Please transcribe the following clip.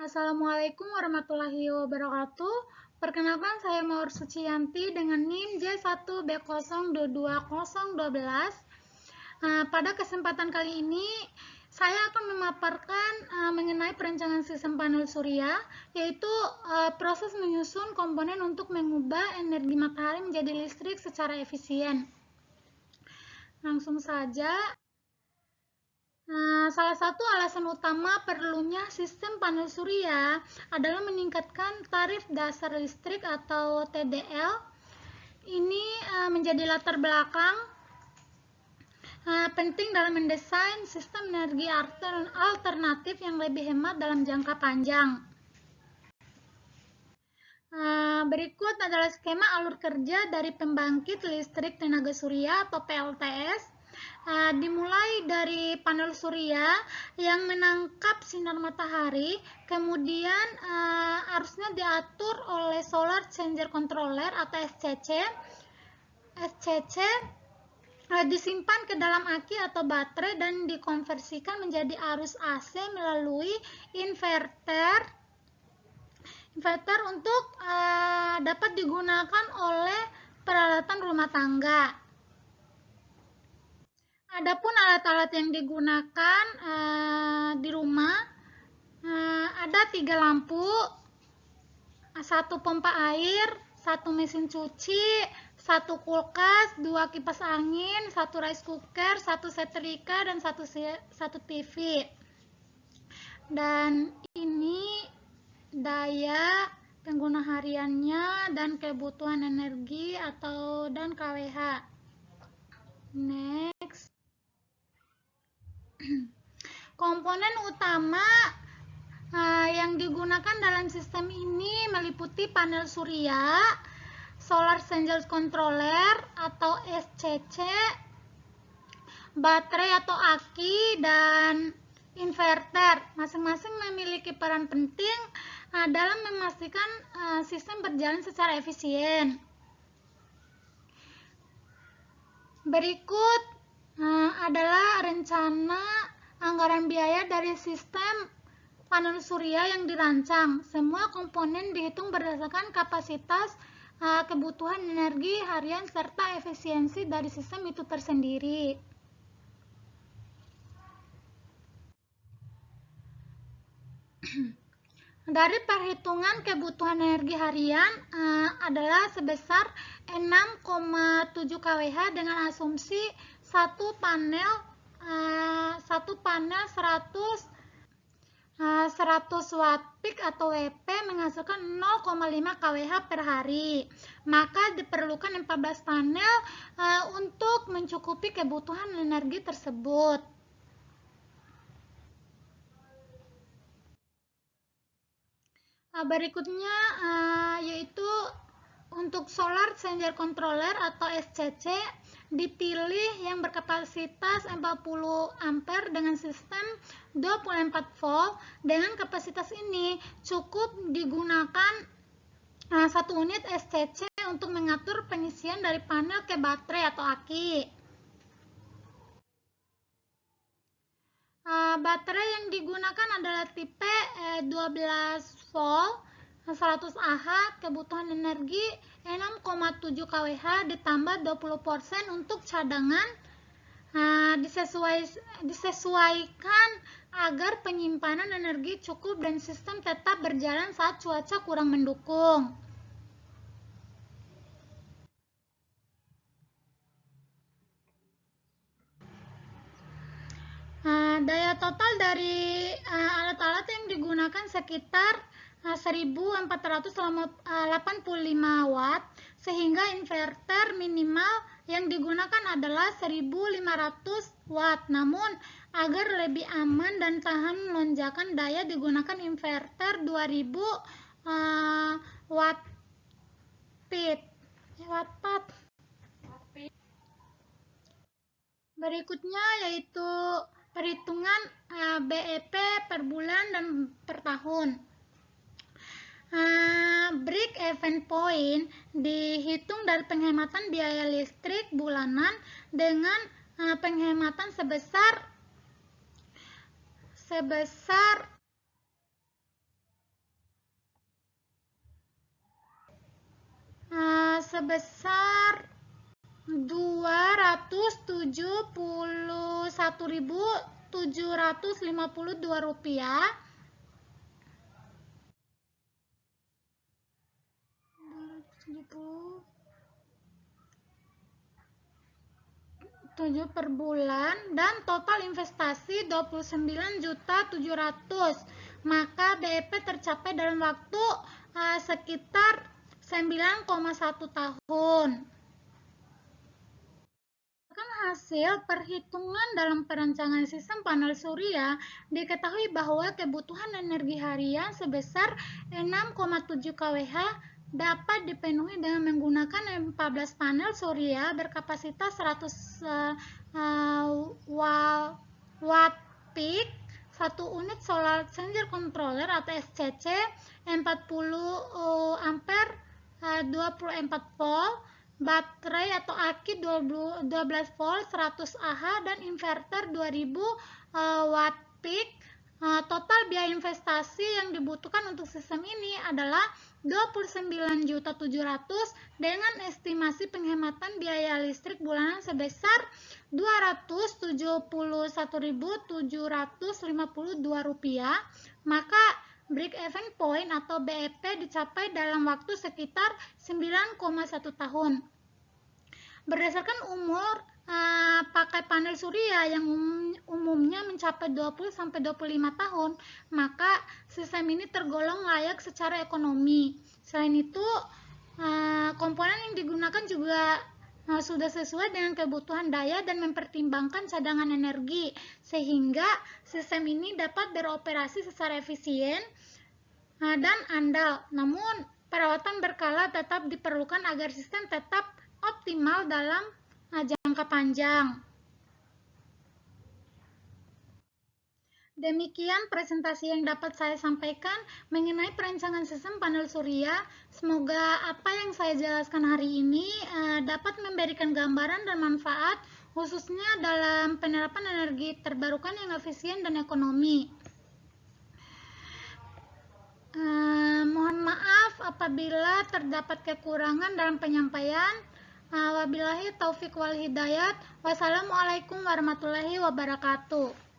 Assalamualaikum warahmatullahi wabarakatuh. Perkenalkan, saya Maur Suciyanti dengan NIM J1B0222012. Pada kesempatan kali ini, saya akan memaparkan mengenai perencanaan sistem panel surya, yaitu proses menyusun komponen untuk mengubah energi matahari menjadi listrik secara efisien. Langsung saja. Salah satu alasan utama perlunya sistem panel surya adalah meningkatkan tarif dasar listrik atau TDL. Ini menjadi latar belakang penting dalam mendesain sistem energi alternatif yang lebih hemat dalam jangka panjang. Berikut adalah skema alur kerja dari pembangkit listrik tenaga surya atau PLTS. Dimulai dari panel surya yang menangkap sinar matahari, kemudian arusnya diatur oleh Solar Changer Controller atau SCC. SCC disimpan ke dalam aki atau baterai dan dikonversikan menjadi arus AC melalui inverter untuk dapat digunakan oleh peralatan rumah tangga. Adapun alat-alat yang digunakan di rumah ada 3 lampu, 1 pompa air, 1 mesin cuci, 1 kulkas, 2 kipas angin, 1 rice cooker, 1 setrika, dan 1 TV. Dan ini daya pengguna hariannya dan kebutuhan energi dan KWH. Next. Komponen utama yang digunakan dalam sistem ini meliputi panel surya, Solar Changer Controller atau SCC, baterai atau aki, dan inverter. Masing-masing memiliki peran penting dalam memastikan sistem berjalan secara efisien. Berikut adalah rencana anggaran biaya dari sistem panel surya yang dirancang. Semua komponen dihitung berdasarkan kapasitas kebutuhan energi harian serta efisiensi dari sistem itu tersendiri. Dari perhitungan kebutuhan energi harian adalah sebesar 6,7 kWh dengan asumsi satu panel 100 watt peak atau WP menghasilkan 0,5 kWh per hari. Maka diperlukan 14 panel untuk mencukupi kebutuhan energi tersebut. Berikutnya yaitu untuk Solar Changer Controller atau SCC dipilih yang berkapasitas 40 ampere dengan sistem 24 volt. Dengan kapasitas ini cukup digunakan 1 unit SCC untuk mengatur pengisian dari panel ke baterai atau aki. Baterai yang digunakan adalah tipe 12 volt 100 Ah, kebutuhan energi 6,7 kWh ditambah 20% untuk cadangan. Disesuaikan agar penyimpanan energi cukup dan sistem tetap berjalan saat cuaca kurang mendukung. Daya total dari alat-alat yang digunakan sekitar 1485 watt, sehingga inverter minimal yang digunakan adalah 1500 watt. Namun agar lebih aman dan tahan lonjakan daya digunakan inverter 2000 watt peak. Berikutnya yaitu perhitungan BEP per bulan dan per tahun. Break-even point dihitung dari penghematan biaya listrik bulanan dengan penghematan sebesar sebesar Rp271.752. Per bulan, dan total investasi 29.700.000, maka BEP tercapai dalam waktu sekitar 9,1 tahun. Hasil perhitungan dalam perancangan sistem panel surya, diketahui bahwa kebutuhan energi harian sebesar 6,7 kWh dapat dipenuhi dengan menggunakan 14 panel surya berkapasitas 100 watt peak, 1 unit solar charger controller atau SCC, 40 ampere 24 volt, baterai atau aki 12 volt 100 Ah, dan inverter 2000 watt peak. Total biaya investasi yang dibutuhkan untuk sistem ini adalah 29.700.000 dengan estimasi penghematan biaya listrik bulanan sebesar Rp271.752, maka break-even point atau BEP dicapai dalam waktu sekitar 9,1 tahun. Berdasarkan umur pakai panel surya yang umumnya mencapai 20-25 tahun, maka sistem ini tergolong layak secara ekonomi. Selain itu, komponen yang digunakan juga sudah sesuai dengan kebutuhan daya dan mempertimbangkan cadangan energi, sehingga sistem ini dapat beroperasi secara efisien dan andal. Namun, perawatan berkala tetap diperlukan agar sistem tetap optimal dalam jangka panjang. Demikian presentasi yang dapat saya sampaikan mengenai perancangan sistem panel surya. Semoga apa yang saya jelaskan hari ini dapat memberikan gambaran dan manfaat, khususnya dalam penerapan energi terbarukan yang efisien dan ekonomi. Mohon maaf apabila terdapat kekurangan dalam penyampaian. Wabillahi taufik wal hidayat. Wassalamualaikum warahmatullahi wabarakatuh.